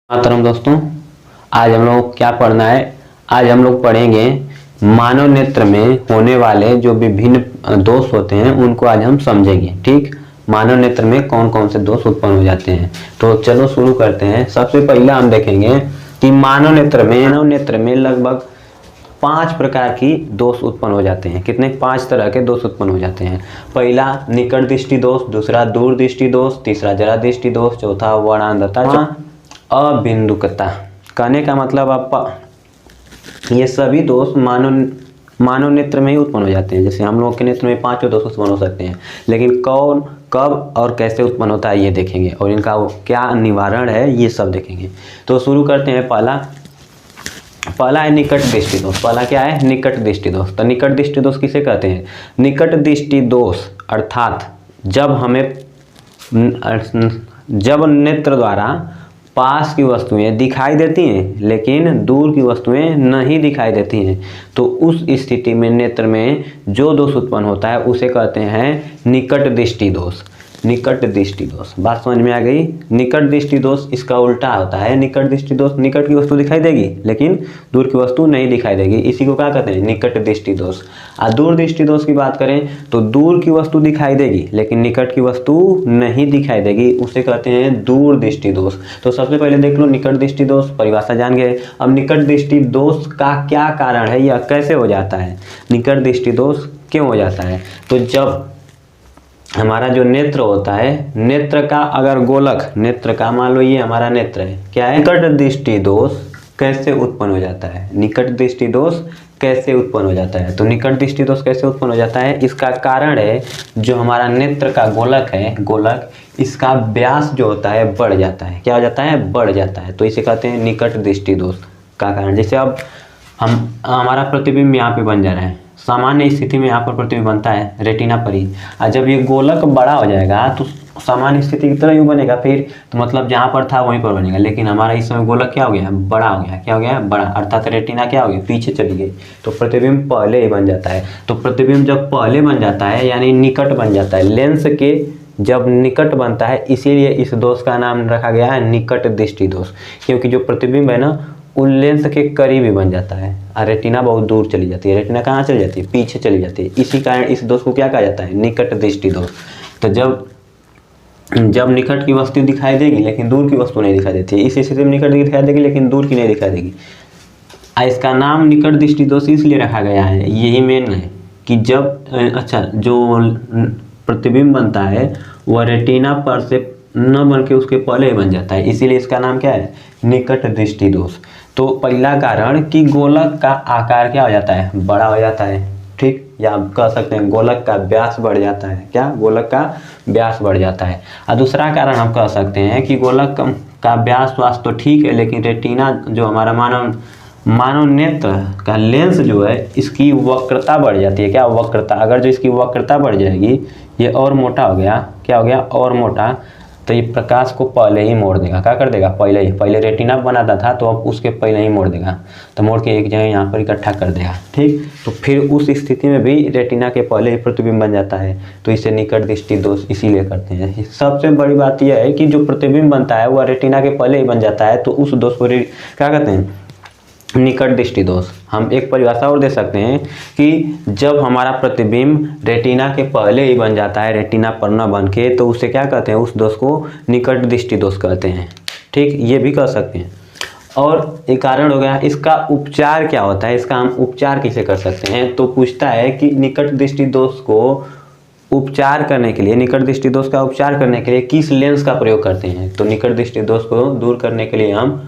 मातरम दोस्तों, आज हम लोग क्या पढ़ना है। आज हम लोग पढ़ेंगे मानव नेत्र में होने वाले जो विभिन्न दोष होते हैं उनको आज हम समझेंगे। ठीक, मानव नेत्र में कौन कौन से दोष उत्पन्न हो जाते हैं। तो चलो शुरू करते हैं। सबसे पहला हम देखेंगे कि मानव नेत्र में लगभग 5 प्रकार की दोष उत्पन्न हो जाते हैं। कितने? 5 तरह के दोष उत्पन्न हो जाते हैं। पहला निकट दृष्टि दोष, दूसरा दूर दृष्टि दोष, तीसरा जरा दृष्टि दोष, चौथा वर्णांधता, अबिंदुकता। कहने का मतलब आप ये सभी दोष मानव नेत्र में ही उत्पन्न हो जाते हैं। जैसे हम लोग के नेत्र में 5 दोष उत्पन्न हो सकते हैं, लेकिन कौन, कब और कैसे उत्पन्न होता है ये देखेंगे, और इनका क्या निवारण है ये सब देखेंगे। तो शुरू करते हैं। पहला है निकट दृष्टि दोष। पहला क्या है? निकट दृष्टि दोष। तो निकट दृष्टि दोष किसे कहते हैं? निकट दृष्टि दोष अर्थात जब नेत्र द्वारा पास की वस्तुएं दिखाई देती हैं लेकिन दूर की वस्तुएं नहीं दिखाई देती हैं, तो उस स्थिति में नेत्र में जो दोष उत्पन्न होता है उसे कहते हैं निकट दृष्टि दोष। निकट दृष्टि दोष, बात समझ में आ गई? निकट दृष्टि दोष इसका उल्टा होता है। निकट दृष्टि दोष, निकट की वस्तु दिखाई देगी लेकिन दूर की वस्तु नहीं दिखाई देगी, इसी को क्या कहते हैं? निकट दृष्टि दोष। और दूर दृष्टि दोष की बात करें तो दूर की वस्तु दिखाई देगी लेकिन निकट की वस्तु नहीं दिखाई देगी, उसे कहते हैं दूर दृष्टि दोष। तो सबसे पहले देख लो निकट दृष्टि दोष, परिभाषा जान गए। अब निकट दृष्टि दोष का क्या कारण है या कैसे हो जाता है? निकट दृष्टि दोष क्यों हो जाता है? तो जब हमारा जो नेत्र होता है, नेत्र का अगर गोलक, नेत्र का मान लो ये हमारा नेत्र है, क्या है? निकट दृष्टि दोष कैसे उत्पन्न हो जाता है? निकट दृष्टि दोष कैसे उत्पन्न हो जाता है? तो निकट दृष्टि दोष कैसे उत्पन्न हो जाता है, इसका कारण है जो हमारा नेत्र का गोलक है, गोलक इसका व्यास जो होता है बढ़ जाता है। क्या हो जाता है? बढ़ जाता है। तो इसे कहते हैं निकट दृष्टि दोष का कारण। जैसे अब हमारा प्रतिबिंब यहाँ पे बन जा रहा है, सामान्य स्थिति में यहाँ पर प्रतिबिंब बनता है रेटिना पर ही, और जब ये गोलक बड़ा हो जाएगा तो सामान्य स्थिति की तरह यूँ बनेगा फिर, तो मतलब जहाँ पर था वहीं पर बनेगा। लेकिन हमारा इस समय गोलक क्या हो गया? बड़ा हो गया। क्या हो गया? बड़ा, अर्थात रेटिना क्या हो गया? पीछे चली गई, तो प्रतिबिंब पहले ही बन जाता है। तो प्रतिबिंब जब पहले बन जाता है यानी निकट बन जाता है, लेंस के जब निकट बनता है, इसीलिए इस दोष का नाम रखा गया है निकट दृष्टि दोष, क्योंकि जो प्रतिबिंब है ना उन लेंस के करीब ही बन जाता है और रेटिना बहुत दूर चली जाती है। रेटिना कहाँ चली जाती है? पीछे चली जाती है। इसी कारण इस दोष को क्या कहा जाता है? निकट दृष्टि दोष। तो जब निकट की वस्तु दिखाई देगी लेकिन दूर की वस्तु नहीं दिखाई देती है, इस स्थिति में निकट की दिखाई देगी लेकिन दूर की नहीं दिखाई देगी। इसका नाम निकट दृष्टि दोष इसलिए रखा गया है, यही मेन है कि जब जो प्रतिबिंब बनता है वह रेटिना पर से न बन के उसके पहले ही बन जाता है, इसीलिए इसका नाम क्या है? निकट दृष्टि दोष। तो पहला कारण कि गोलक का आकार क्या हो जाता है? बड़ा हो जाता है। ठीक, या आप कह सकते हैं गोलक का व्यास बढ़ जाता है। क्या? गोलक का व्यास बढ़ जाता है। और दूसरा कारण हम कह सकते हैं कि गोलक का व्यास तो ठीक है, लेकिन रेटिना जो हमारा मानव नेत्र का लेंस जो है इसकी वक्रता बढ़ जाती है। क्या? वक्रता। अगर जो इसकी वक्रता बढ़ जाएगी, ये और मोटा हो गया, क्या हो गया? और मोटा, तो ये प्रकाश को पहले ही मोड़ देगा। क्या कर देगा? पहले रेटिना बनाता था तो अब उसके पहले ही मोड़ देगा, तो मोड़ के एक जगह यहाँ पर इकट्ठा कर देगा। ठीक, तो फिर उस स्थिति में भी रेटिना के पहले ही प्रतिबिंब बन जाता है, तो इसे निकट दृष्टि दोष इसीलिए करते हैं। सबसे बड़ी बात यह है कि जो प्रतिबिंब बनता है वह रेटिना के पहले ही बन जाता है, तो उस दोष को क्या कहते हैं? निकट दृष्टि दोष। हम एक परिभाषा और दे सकते हैं कि जब हमारा प्रतिबिंब रेटिना के पहले ही बन जाता है, रेटिना पर न बन के, तो उसे क्या कहते हैं? उस दोष को निकट दृष्टि दोष कहते हैं। ठीक, ये भी कह सकते हैं। और एक कारण हो गया। इसका उपचार क्या होता है? इसका हम उपचार कैसे कर सकते हैं? तो पूछता है कि निकट दृष्टि दोष को उपचार करने के लिए, निकट दृष्टि दोष का उपचार करने के लिए किस लेंस का प्रयोग करते हैं? तो निकट दृष्टि दोष को दूर करने के लिए हम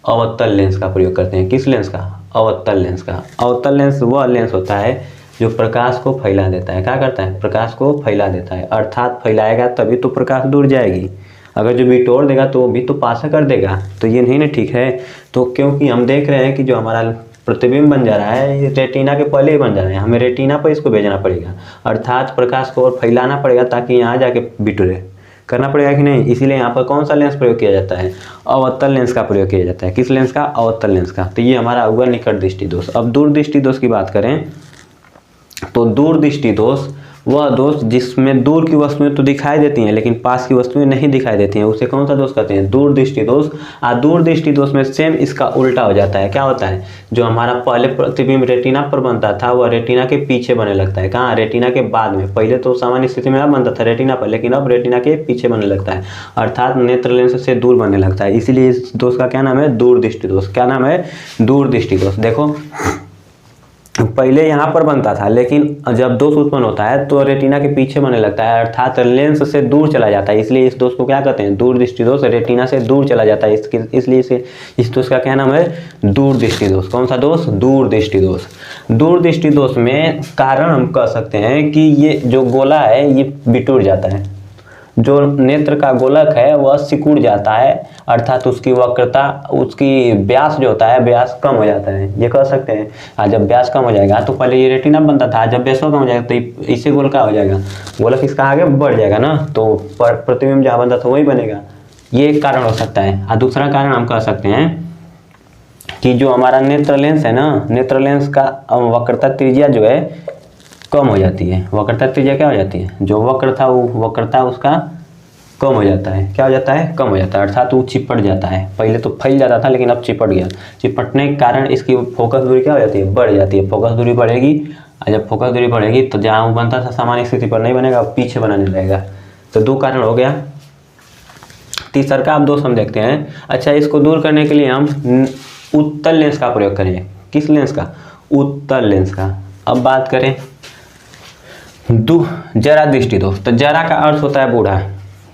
अवतल लेंस का प्रयोग करते हैं। किस लेंस का? अवतल लेंस का। अवतल लेंस वह लेंस होता है जो प्रकाश को फैला देता है। क्या करता है? प्रकाश को फैला देता है, अर्थात फैलाएगा तभी तो प्रकाश दूर जाएगी। अगर जो भी तोड़ देगा तो वो भी तो पास कर देगा, तो ये नहीं ना ठीक है। तो क्योंकि हम देख रहे हैं कि जो हमारा प्रतिबिंब बन जा रहा है ये रेटिना के पहले ही बन जा रहा है, हमें रेटिना पर इसको भेजना पड़ेगा, अर्थात प्रकाश को और फैलाना पड़ेगा ताकि यहाँ जाके बिटुरे करना पड़ेगा कि नहीं। इसीलिए यहाँ पर कौन सा लेंस प्रयोग किया जाता है? अवतल लेंस का प्रयोग किया जाता है। किस लेंस का? अवतल लेंस का। तो ये हमारा हुआ निकट दृष्टि दोष। अब दूर दृष्टि दोष की बात करें तो दूर दृष्टि दोष वह दोष जिसमें दूर की वस्तुएं तो दिखाई देती हैं लेकिन पास की वस्तुएं नहीं दिखाई देती हैं, उसे कौन सा दोष कहते हैं? दूरदृष्टि दोष। और दूरदृष्टि दोष में सेम इसका उल्टा हो जाता है। क्या होता है? जो हमारा पहले प्रतिबिंब रेटिना पर बनता था वह रेटिना के पीछे बनने लगता है। कहाँ? रेटिना के बाद में। पहले तो सामान्य स्थिति में बनता था रेटिना पर, लेकिन अब रेटिना के पीछे बनने लगता है, अर्थात नेत्र लेंस से दूर बनने लगता है। इसीलिए इस दोष का क्या नाम है? दूरदृष्टि दोष। क्या नाम है? दूरदृष्टि दोष। देखो पहले यहाँ पर बनता था, लेकिन जब दोष उत्पन्न होता है तो रेटिना के पीछे बनने लगता है, अर्थात लेंस से दूर चला जाता है। इसलिए इस दोष को क्या कहते हैं? दूरदृष्टि दोष। रेटिना से दूर चला जाता है, इसलिए इस दोष का क्या नाम है? दूरदृष्टि दोष। कौन सा दोष? दूरदृष्टि दोष। दूरदृष्टि दोष में कारण हम कह सकते हैं कि ये जो गोला है ये बिटूर जाता है, जो नेत्र का गोलक है वह सिकुड़ जाता है, अर्थात उसकी वक्रता, उसकी व्यास जो होता है व्यास कम हो जाता है, ये कह सकते हैं। आज जब व्यास कम हो जाएगा तो पहले ये रेटिना बनता था, जब व्यास कम हो जाएगा तो इससे गोल का हो जाएगा, गोलक इसका आगे बढ़ जाएगा ना, तो प्रतिबिंब जहाँ बनता था वही बनेगा। ये एक कारण हो सकता है। और दूसरा कारण हम कह सकते हैं कि जो हमारा नेत्र लेंस है ना, नेत्र लेंस का वक्रता त्रिज्या जो है कम हो जाती है। वक्रता त्रिज्या क्या हो जाती है? जो वक्र था वो वक्रता उसका कम हो जाता है। क्या हो जाता है? कम हो जाता है, अर्थात वो चिपट जाता है। पहले तो फैल जाता था लेकिन अब चिपट गया। चिपटने के कारण इसकी फोकस दूरी क्या हो जाती है? बढ़ जाती है। फोकस दूरी बढ़ेगी, और जब फोकस दूरी बढ़ेगी तो जहाँ वो बनता था सामान्य स्थिति पर नहीं बनेगा, पीछे बनाने लगेगा। तो दो कारण हो गया। तीसरा का आप दोष हम देखते हैं। अच्छा, इसको दूर करने के लिए हम उत्तल लेंस का प्रयोग करें। किस लेंस का? उत्तल लेंस का। अब बात करें जरा दृष्टि दोष। तो जरा का अर्थ होता है बूढ़ा।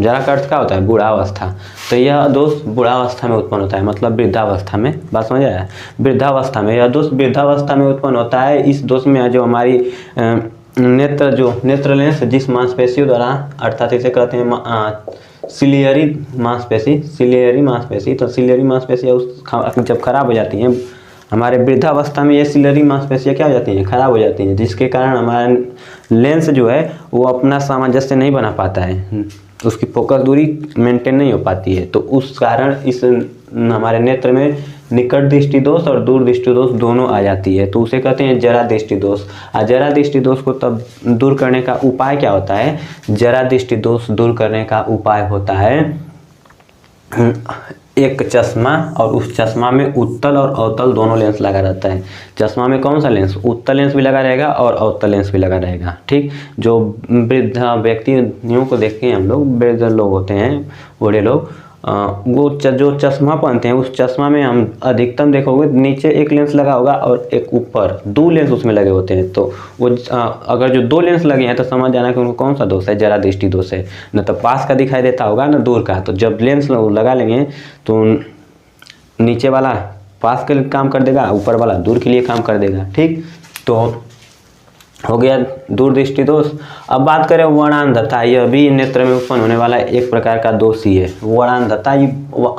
जरा का अर्थ क्या होता है? बूढ़ावस्था। तो यह दोष बूढ़ावस्था में उत्पन्न होता है, मतलब वृद्धावस्था में। बात समझ आया? वृद्धावस्था में यह दोष वृद्धावस्था में उत्पन्न होता है। इस दोष में जो हमारी नेत्र लेंस जिस मांसपेशियों द्वारा, अर्थात इसे कहते हैं सिलियरी मांसपेशी। तो सिलियरी मांसपेशियाँ जब खराब हो जाती हैं हमारे वृद्धावस्था में, ये सिलियरी मांसपेशियाँ क्या हो जाती हैं? खराब हो जाती हैं, जिसके कारण हमारा लेंस जो है वो अपना सामंजस्य नहीं बना पाता है, उसकी फोकस दूरी मेंटेन नहीं हो पाती है। तो उस कारण इस हमारे नेत्र में निकट दृष्टि दोष और दूर दृष्टि दोष दोनों आ जाती है, तो उसे कहते हैं जरा दृष्टि दोष। और जरा दृष्टि दोष को तब दूर करने का उपाय क्या होता है? जरा दृष्टि दोष दूर करने का उपाय होता है एक चश्मा, और उस चश्मा में उत्तल और अवतल दोनों लेंस लगा रहता है। चश्मा में कौन सा लेंस? उत्तल लेंस भी लगा रहेगा और अवतल लेंस भी लगा रहेगा। ठीक, जो वृद्ध व्यक्तियों को देखते हैं हम लोग, वृद्ध लोग होते हैं, बूढ़े लोग, वो जो चश्मा पहनते हैं उस चश्मा में हम अधिकतम देखोगे नीचे एक लेंस लगा होगा और एक ऊपर, दो लेंस उसमें लगे होते हैं। तो वो अगर जो दो लेंस लगे हैं तो समझ जाना कि उनको कौन सा दोष है? जरा दृष्टि दोष है। न तो पास का दिखाई देता होगा न दूर का। तो जब लेंस लगा लेंगे तो नीचे वाला पास के लिए काम कर देगा, ऊपर वाला दूर के लिए काम कर देगा। ठीक, तो हो गया दूरदृष्टि दोष। अब बात करें वर्णांधता। यह भी नेत्र में उत्पन्न होने वाला एक प्रकार का दोष ही है। वर्णांधता ये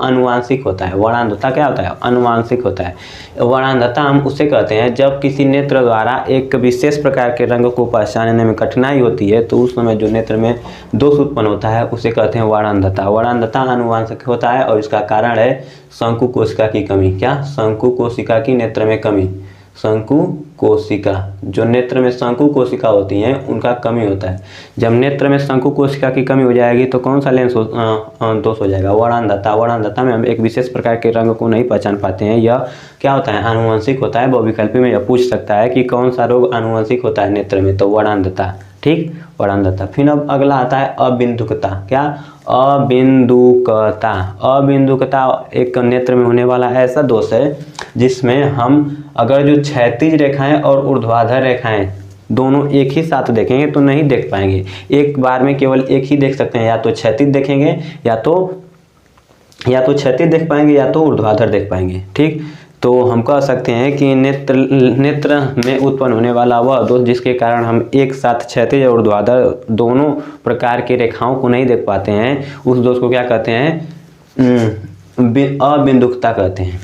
अनुवांशिक होता है। वर्णांधता क्या होता है? अनुवांशिक होता है। वर्णांधता हम उसे कहते हैं जब किसी नेत्र द्वारा एक विशेष प्रकार के रंग को पहचानने में कठिनाई होती है, तो उस समय जो नेत्र में दोष उत्पन्न होता है उसे कहते हैं वर्णांधता। वर्णांधता अनुवांशिक होता है और इसका कारण है शंकु कोशिका की कमी। क्या? शंकु कोशिका की नेत्र में कमी। शंकु कोशिका, जो नेत्र में शंकु कोशिका होती हैं उनका कमी होता है। जब नेत्र में शंकु कोशिका की कमी हो जाएगी तो कौन सा लेंस दोष हो जाएगा? वर्णांधता। वर्णांधता में हम एक विशेष प्रकार के रंग को नहीं पहचान पाते हैं। यह क्या होता है? आनुवंशिक होता है। बहुविकल्पी में यह पूछ सकता है कि कौन सा रोग आनुवंशिक होता है नेत्र में, तो वर्णांधता। ठीक, वर्णांधता। फिर अब अगला आता है अबिंदुकता। क्या? अबिंदुकता। अबिंदुकता एक नेत्र में होने वाला ऐसा दोष है जिसमें हम अगर जो क्षैतिज रेखाएं और ऊर्ध्वाधर रेखाएं दोनों एक ही साथ देखेंगे तो नहीं देख पाएंगे। एक बार में केवल एक ही देख सकते हैं, या तो क्षैतिज देखेंगे या तो क्षैतिज देख पाएंगे या तो ऊर्ध्वाधर देख पाएंगे। ठीक, तो हम कह सकते हैं कि नेत्र में उत्पन्न होने वाला वह दोष जिसके कारण हम एक साथ क्षैतिज और ऊर्ध्वाधर दोनों प्रकार की रेखाओं को नहीं देख पाते हैं, उस दोष को क्या कहते हैं? अबिंदुकता कहते हैं।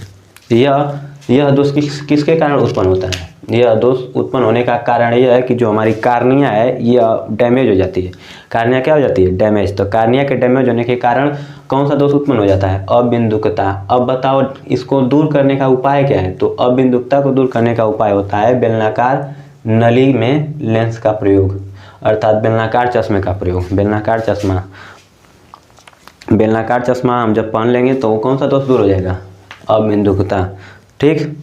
यह दोष किसके कारण उत्पन्न होता है? यह दोष उत्पन्न होने का कारण यह है कि जो हमारी कार्निया है यह डैमेज हो जाती है। कार्निया क्या हो जाती है? डैमेज। तो कार्निया के डैमेज होने के कारण कौन सा दोष उत्पन्न हो जाता है? अबिंदुकता। अब बताओ इसको दूर करने का उपाय क्या है? तो अबिंदुकता को दूर करने का उपाय होता है बेलनाकार नली में लेंस का प्रयोग। अर्थात बेलनाकार चश्मे का प्रयोग। बेलनाकार चश्मा हम जब पहन लेंगे तो कौन सा दोष दूर हो जाएगा? अबिंदुकता। ठीक।